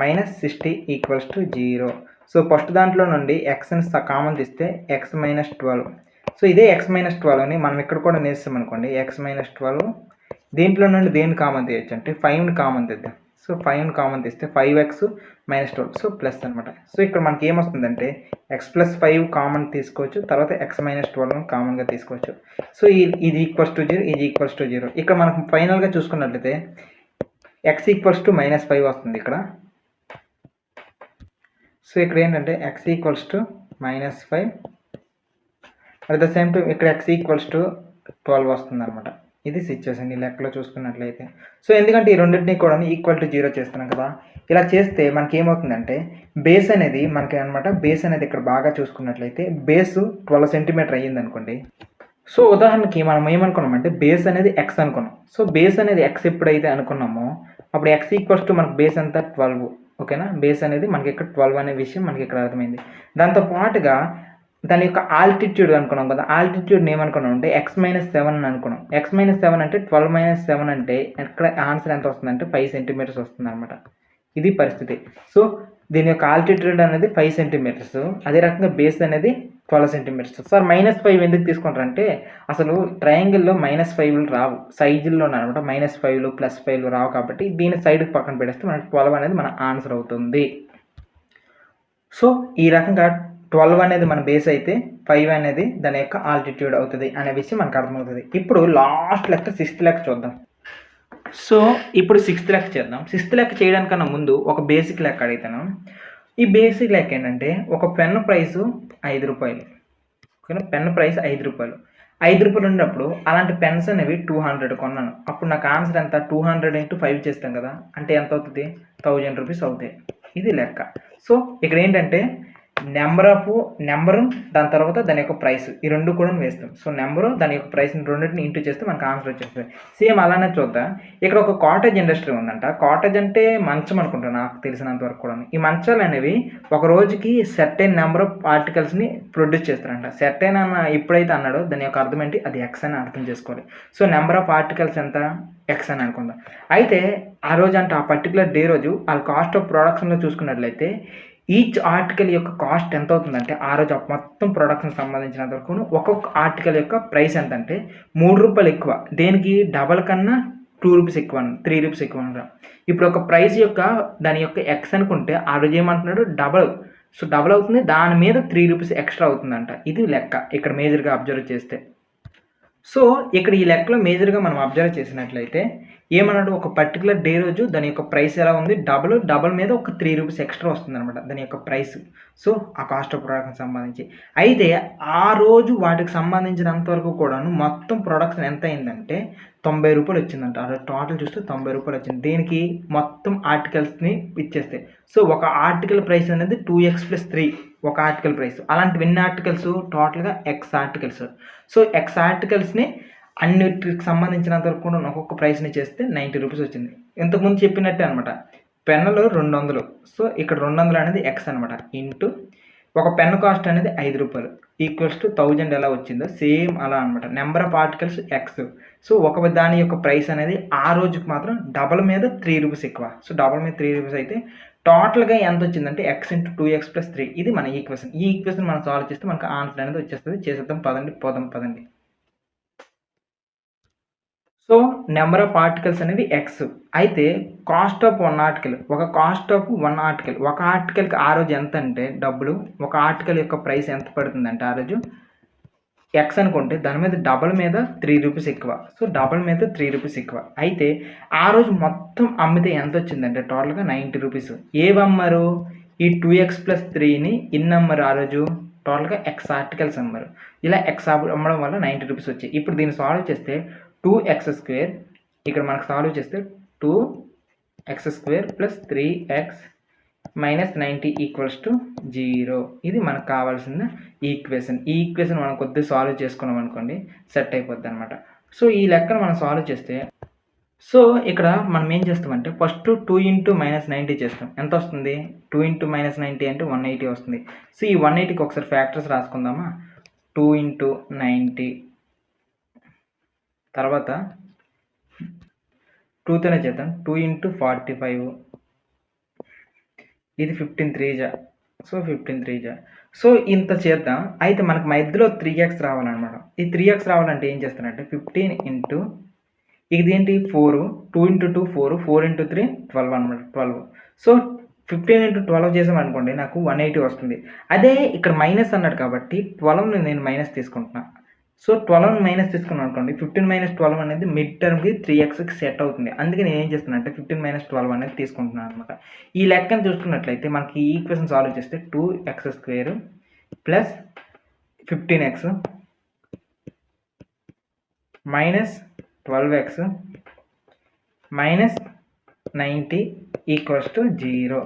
minus 60 equals to 0. So first దాంట్లో నుండి ఎక్స్ని కామన్ తీస్తే ఎక్స్ మైనస్ 12. సో ఇదే ఎక్స్ మైనస్ 12ని మనం ఇక్కడ కూడా నేస్తాం అనుకోండి ఎక్స్ మైనస్ 12. దీంట్లో నుండి దేన్ని కామన్ తీయచ్చు అంటే 5ని కామన్ తీద్దాం. సో 5ని కామన్ తీస్తే 5x మైనస్ 12 సో ప్లస్ అనమాట. సో ఇక్కడ మనకి ఏమొస్తుందంటే ఎక్స్ ప్లస్ 5 కామన్ తీసుకోవచ్చు, తర్వాత ఎక్స్ మైనస్ 12 కామన్గా తీసుకోవచ్చు. సో ఇది ఈక్వల్స్ టు 0, ఇది ఈక్వల్స్ టు 0. ఇక్కడ మనకు ఫైనల్గా చూసుకున్నట్లయితే ఎక్స్ ఈక్వల్స్ టు మైనస్ 5 వస్తుంది ఇక్కడ. సో ఇక్కడ ఏంటంటే X equals to minus 5 at the same time ఇక్కడ ఎక్స్ ఈక్వల్స్ టు 12 వస్తుంది అనమాట. ఇది సిచ్యువేషన్ ఈ లెక్కలో చూసుకున్నట్లయితే. సో ఎందుకంటే ఈ రెండింటిని కూడా ఈక్వల్ టు 0 చేస్తున్నాం కదా, ఇలా చేస్తే మనకి ఏమవుతుందంటే బేస్ అనేది మనకి అనమాట బేస్ అనేది ఇక్కడ బాగా చూసుకున్నట్లయితే బేస్ 12 సెంటీమీటర్ అయ్యింది అనుకోండి. సో ఉదాహరణకి మనం ఏమనుకున్నామంటే బేస్ అనేది ఎక్స్ అనుకున్నాం. సో బేస్ అనేది ఎక్స్ ఎప్పుడైతే అనుకున్నామో అప్పుడు ఎక్స్ ఈక్వల్స్ టు మనకు బేస్ అంతా 12. ఓకేనా, బేస్ అనేది మనకి ఇక్కడ 12 అనే విషయం మనకి ఇక్కడ అర్థమైంది. దాంతో పాటుగా దాని యొక్క ఆల్టిట్యూడ్ అనుకున్నాం కదా, ఆల్టిట్యూడ్ని ఏమనుకున్నాం అంటే ఎక్స్ మైనస్ 7 అని అనుకున్నాం. ఎక్స్ మైనస్ 7 అంటే 12 మైనస్ 7 అంటే ఇక్కడ ఆన్సర్ ఎంత వస్తుందంటే 5 సెంటీమీటర్స్ వస్తుంది అనమాట. ఇది పరిస్థితి. సో దీని యొక్క ఆల్టిట్యూడ్ అనేది 5 సెంటీమీటర్స్, అదే రకంగా బేస్ అనేది 12 సెంటీమీటర్స్. సార్ మైనస్ 5 ఎందుకు తీసుకుంటారంటే అసలు ట్రయాంగిల్లో మైనస్ 5లు రావు, సైజుల్లో అనమాట మైనస్ 5లు ప్లస్ 5లు రావు కాబట్టి దీని సైడ్కి పక్కన పెడేస్తే మనకి 12 అనేది మన ఆన్సర్ అవుతుంది. సో ఈ రకంగా 12 అనేది మన బేస్ అయితే 5 అనేది దాని యొక్క ఆల్టిట్యూడ్ అవుతుంది అనే విషయం మనకు అర్థమవుతుంది. ఇప్పుడు లాస్ట్ లెక్క 6th లెక్క చూద్దాం. సో ఇప్పుడు 6th లెక్క చేద్దాం. 6th లెక్క చేయడానికన్నా ముందు ఒక బేసిక్ లెక్క అడుగుతాను. ఈ బేసిక్ లెక్క ఏంటంటే ఒక పెన్ను ప్రైసు 5 రూపాయలు. ఓకేనా, పెన్ను ప్రైస్ 5 రూపాయలు. 5 రూపాయలు ఉన్నప్పుడు అలాంటి పెన్స్ అనేవి 200 కొన్నాను. అప్పుడు నాకు ఆన్సర్ ఎంత 200 ఇంటూ 5 చేస్తాం కదా, అంటే ఎంత అవుతుంది 1000 రూపీస్ అవుతాయి. ఇది లెక్క. సో ఇక్కడ ఏంటంటే నెంబరు దాని తర్వాత దాని యొక్క ప్రైస్ ఈ రెండు కూడా వేస్తాం. సో నెంబరు దాని యొక్క ప్రైస్ని రెండింటిని ఇంటూ చేస్తే మనకు ఆన్సర్ వచ్చేస్తుంది. సేమ్ అలానే చూద్దాం. ఇక్కడ ఒక కాటేజ్ ఇండస్ట్రీ ఉందంట. కాటేజ్ అంటే మంచం అనుకుంటా నాకు తెలిసినంత వరకు కూడా. ఈ మంచాలు అనేవి ఒక రోజుకి సర్టెన్ నెంబర్ ఆఫ్ ఆర్టికల్స్ని ప్రొడ్యూస్ చేస్తారంట. సర్టెన్ అన్న ఎప్పుడైతే అన్నాడో దాని యొక్క అర్థం ఏంటి, అది ఎక్స్ అని అర్థం చేసుకోవాలి. సో నెంబర్ ఆఫ్ ఆర్టికల్స్ ఎంత, ఎక్స్ అని అనుకుందాం. అయితే ఆ రోజు అంటే ఆ పర్టికులర్ డే రోజు వాళ్ళ కాస్ట్ ఆఫ్ ప్రొడక్షన్లో చూసుకున్నట్లయితే ఈచ్ ఆర్టికల్ యొక్క కాస్ట్ ఎంత అవుతుందంటే ఆ రోజు మొత్తం ప్రొడక్షన్ సంబంధించినంత వరకు ఒక్కొక్క ఆర్టికల్ యొక్క ప్రైస్ ఎంత అంటే ₹3 ఎక్కువ. దేనికి డబల్ కన్నా ₹2 ఎక్కువ, ₹3 ఎక్కువ అనమాట. ఇప్పుడు ఒక ప్రైస్ యొక్క దాని యొక్క ఎక్స్ అనుకుంటే ఆ రోజు ఏమంటున్నాడు డబల్. సో డబల్ అవుతుంది, దాని మీద ₹3 ఎక్స్ట్రా అవుతుందంట. ఇది లెక్క ఇక్కడ మేజర్గా అబ్జర్వ్ చేస్తే. సో ఇక్కడ ఈ లెక్కలో మేజర్గా మనం అబ్జర్వ్ చేసినట్లయితే ఏమన్నాడు, ఒక పర్టికులర్ డే రోజు దాని యొక్క ప్రైస్ ఎలా ఉంది, డబల్ మీద ఒక ₹3 ఎక్స్ట్రా వస్తుంది అనమాట దాని యొక్క ప్రైస్. సో ఆ కాస్ట్ ఆఫ్ ప్రొడక్ట్కి సంబంధించి అయితే ఆ రోజు వాటికి సంబంధించినంత వరకు కూడాను మొత్తం ప్రొడక్షన్ ఎంత అయిందంటే ₹90 వచ్చిందంట. ఆ రోజు టోటల్ చూస్తే ₹90 వచ్చింది. దేనికి, మొత్తం ఆర్టికల్స్ని ఇచ్చేస్తే. సో ఒక ఆర్టికల్ ప్రైస్ అనేది 2x+3 ఒక ఆర్టికల్ ప్రైస్. అలాంటివి ఎన్ని ఆర్టికల్స్, టోటల్గా ఎక్స్ ఆర్టికల్స్. సో ఎక్స్ ఆర్టికల్స్ని అన్నిటికి సంబంధించినంత వరకు కూడా ఒక్కొక్క ప్రైస్ని చేస్తే ₹90 వచ్చింది. ఇంతకుముందు చెప్పినట్టే అనమాట. పెన్నులు 200. సో ఇక్కడ 200 అనేది ఎక్స్ అనమాట. ఇంటూ ఒక పెన్ను కాస్ట్ అనేది ₹5 ఈక్వల్స్ టు 1000 ఎలా వచ్చిందో సేమ్ అలా అనమాట. Number of articles X. So ఒక దాని యొక్క ప్రైస్ అనేది ఆ రోజుకి మాత్రం డబల్ మీద ₹3 ఎక్కువ. సో డబల్ మీద ₹3 అయితే టోటల్గా ఎంత వచ్చిందంటే ఎక్స్ ఇంటూ 2x+3. ఇది మన ఈక్వేషన్. ఈ ఈక్వేషన్ మనం సాల్వ్ చేస్తే మనకు ఆన్సర్ అనేది వచ్చేస్తుంది. చేసేద్దాం పదండి. సో నెంబర్ ఆఫ్ ఆర్టికల్స్ అనేది ఎక్స్. అయితే కాస్ట్ ఆఫ్ వన్ ఆర్టికల్, ఒక ఆర్టికల్కి ఆ రోజు ఎంత అంటే డబ్బులు, ఒక ఆర్టికల్ యొక్క ప్రైస్ ఎంత పడుతుందంటే ఆ రోజు ఎక్స్ అనుకుంటే దాని మీద డబల్ మీద ₹3 ఎక్కువ. సో డబల్ మీద ₹3 ఎక్కువ. అయితే ఆ రోజు మొత్తం అమ్మితే ఎంత వచ్చిందంటే టోటల్గా ₹90. ఏవి అమ్మారు, ఈ 2x+3ని ఇన్ని అమ్మారు ఆ రోజు, టోటల్గా ఎక్స్ ఆర్టికల్స్ అమ్మారు. ఇలా ఎక్స్ అమ్మడం వల్ల ₹90 వచ్చాయి. ఇప్పుడు దీన్ని సాల్వ్ చేస్తే 2x² ఇక్కడ మనకు సాల్వ్ చేస్తే 2x² + 3x - 90 = 0. ఇది మనకు కావాల్సిన ఈక్వేషన్. ఈ ఈక్వేషన్ మనం కొద్దిగా సాల్వ్ చేసుకున్నాం అనుకోండి, సెట్ అయిపోద్ది అనమాట. సో ఈ లెక్కను మనం సాల్వ్ చేస్తే, సో ఇక్కడ మనం ఏం చేస్తామంటే ఫస్ట్ 2 × -90 చేస్తాం. ఎంత వస్తుంది, 2 × -90 అంటే 180 వస్తుంది. సో ఈ 180కి ఒకసారి ఫ్యాక్టర్స్ రాసుకుందామా. 2 × 90 తర్వాత 2తోనే చేద్దాం. 2 × 45 ఇది 15×3 సో 15×3 సో ఇంత చేద్దాం. అయితే మనకు మధ్యలో 3x రావాలన్నమాట. ఈ 3x రావాలంటే ఏం చేస్తానంటే 15 ఇది ఏంటి 4, 2 × 2 4, 4 × 3 12 అనమాట. 12. సో 15 × 12 చేసామనుకోండి నాకు 180 వస్తుంది. అదే ఇక్కడ మైనస్ అన్నాడు కాబట్టి 12ని నేను మైనస్ తీసుకుంటున్నా. సో 12 మైనస్ తీసుకున్నాం అనుకోండి, 15 - 12 అనేది మిడ్ టర్మ్కి 3xకి సెట్ అవుతుంది. అందుకే నేను ఏం చేస్తున్నాను అంటే 15 - 12 అనేది తీసుకుంటున్నాను అనమాట. ఈ లెక్కను చూసుకున్నట్లయితే మనకి ఈ ఈక్వేషన్ సాల్వ్ చేస్తే 2x² + 15x - 12x - 90 = 0.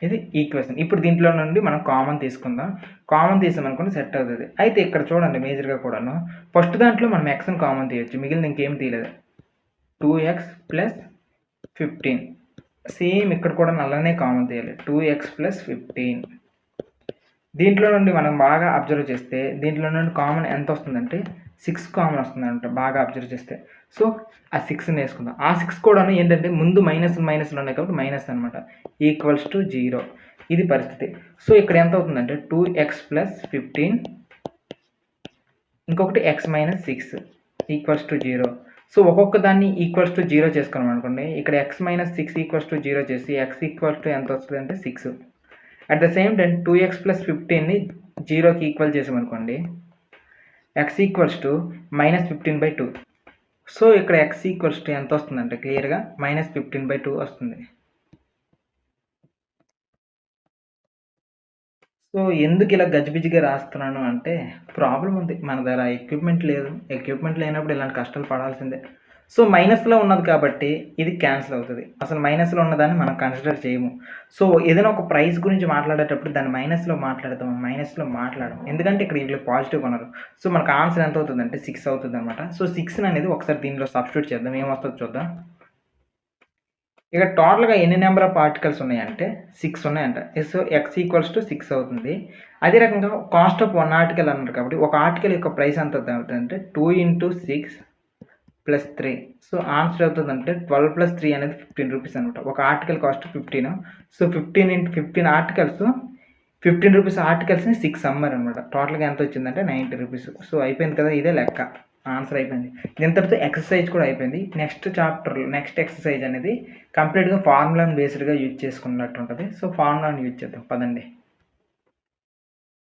ఇది ఈక్వేషన్. ఇప్పుడు దీంట్లో నుండి మనం కామన్ తీసుకుందాం. కామన్ తీసామనుకోండి సెట్ అవుతుంది. అయితే ఇక్కడ చూడండి మేజర్గా కూడాను ఫస్ట్ దాంట్లో మనం ఎక్స్ని కామన్ తీయచ్చు, మిగిలిన ఇంకేం తీయలేదు. 2x + 15 సేమ్ ఇక్కడ కూడా అలానే కామన్ తీయాలి. 2x + 15 దీంట్లో నుండి మనం బాగా అబ్జర్వ్ చేస్తే దీంట్లో నుండి కామన్ ఎంత వస్తుందంటే 6 కామన్ వస్తుందంట బాగా అబ్జర్వ్ చేస్తే. సో ఆ 6ని వేసుకుందాం. ఆ 6 కూడా ఏంటంటే ముందు మైనస్లు ఉన్నాయి కాబట్టి మైనస్ అనమాట. = 0. ఇది పరిస్థితి. సో ఇక్కడ ఎంత అవుతుందంటే 2x + 15 ఇంకొకటి x - 6 = 0. సో ఒక్కొక్క దాన్ని =0 చేసుకున్నాం అనుకోండి, ఇక్కడ x - 6 = 0 చేసి x ఎంత వస్తుంది అంటే 6. At the same time 2x + 15ని 0కి ఈక్వల్ చేసామనుకోండి, x -15/2. సో ఇక్కడ x ఎంత వస్తుందంటే క్లియర్గా -15/2 వస్తుంది. సో ఎందుకు ఇలా గజిబిజిగా రాస్తున్నాను అంటే ప్రాబ్లం ఉంది. మన దగ్గర ఎక్విప్మెంట్ లేదు. ఎక్విప్మెంట్ లేనప్పుడు ఇలాంటి కష్టాలు పడాల్సిందే. సో మైనస్లో ఉన్నది కాబట్టి ఇది క్యాన్సిల్ అవుతుంది. అసలు మైనస్లో ఉన్నదాన్ని మనం కన్సిడర్ చేయము. సో ఏదైనా ఒక ప్రైస్ గురించి మాట్లాడేటప్పుడు దాన్ని మైనస్లో మాట్లాడతాం, మైనస్లో మాట్లాడము. ఎందుకంటే ఇక్కడ వీళ్ళు పాజిటివ్ ఉన్నారు. సో మనకు ఆన్సర్ ఎంత అవుతుందంటే 6 అవుతుంది అనమాట. సో 6 అనేది ఒకసారి దీనిలో సబ్స్టిట్యూట్ చేద్దాం, ఏమొస్తుందో చూద్దాం. ఇక టోటల్గా ఎన్ని నెంబర్ ఆఫ్ ఆర్టికల్స్ ఉన్నాయంటే 6 ఉన్నాయంట. సో ఎక్స్ ఈక్వల్స్ టు 6 అవుతుంది. అదే రకంగా కాస్ట్ ఆఫ్ 1 ఆర్టికల్ అన్నారు కాబట్టి ఒక ఆర్టికల్ యొక్క ప్రైస్ ఎంత అవుతుందంటే 2 × 6 + 3. సో ఆన్సర్ అవుతుందంటే 12 + 3 అనేది 15 రూపీస్ అనమాట. ఒక article cost 15. So 15 × 15 articles 15 rupees ఆర్టికల్స్ని 6 అమ్మారు అనమాట. టోటల్గా ఎంత వచ్చిందంటే 90 రూపీస్. సో అయిపోయింది కదా, ఇదే లెక్క, ఆన్సర్ అయిపోయింది. దీంతో ఎక్సర్సైజ్ కూడా అయిపోయింది. నెక్స్ట్ చాప్టర్లో నెక్స్ట్ ఎక్సర్సైజ్ అనేది కంప్లీట్గా ఫార్ములాని బేస్డ్గా యూజ్ చేసుకున్నట్టు ఉంటుంది. సో ఫార్ములాని యూజ్ చేద్దాం పదండి.